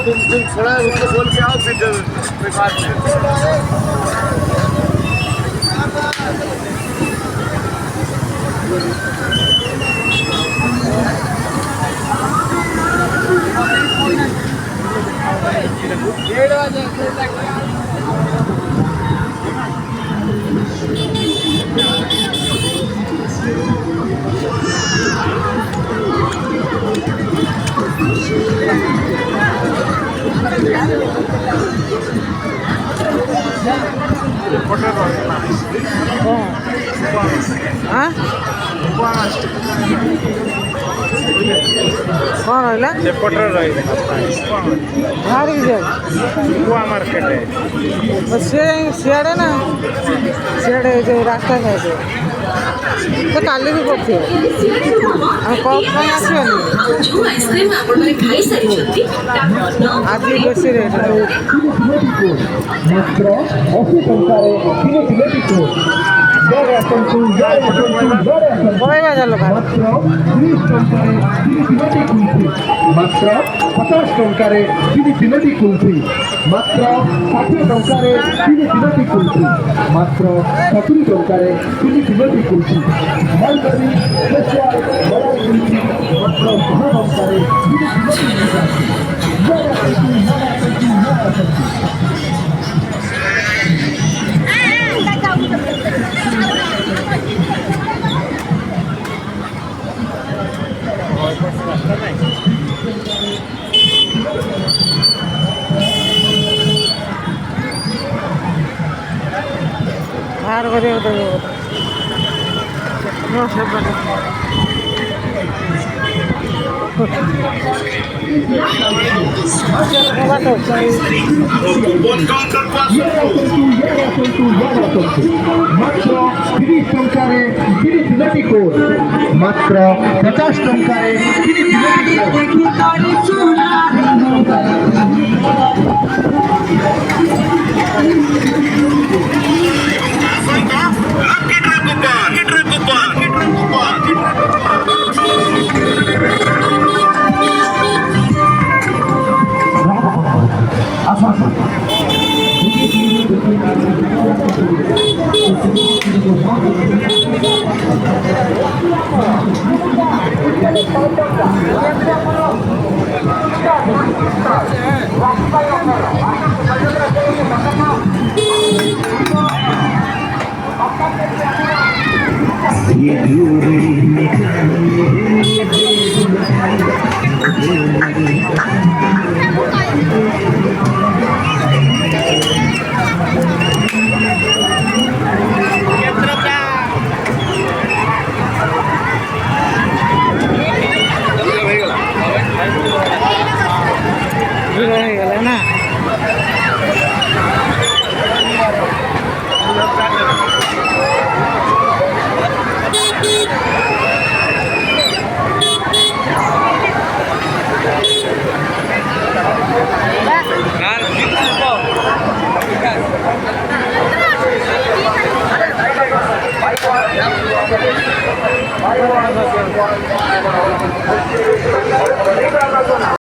तुम थोड़ा उसको बोल के आओ फिर बात कौन रहा सेपटर रही बाहर की जाए कुआ मार्केट है सियाड़े ना सियाड़े जो रास्ता साइड तो काली भी पड़े कप आज बेस रेट बड़े बाजार लोग मात्र 50 टंकारे तीनोटी कुल्फी मात्र 60 टंकारे तीनोटी कुल्फी मात्र 70 टंकारे तीनोटी कुल्फी मालगाड़ी स्पेशल बड़ा कुल्फी मात्र 10 टंकारे बाहर करे मात्र 30 टंकारे तीनोटी कोड मात्र 50 टंकारे तीनोटी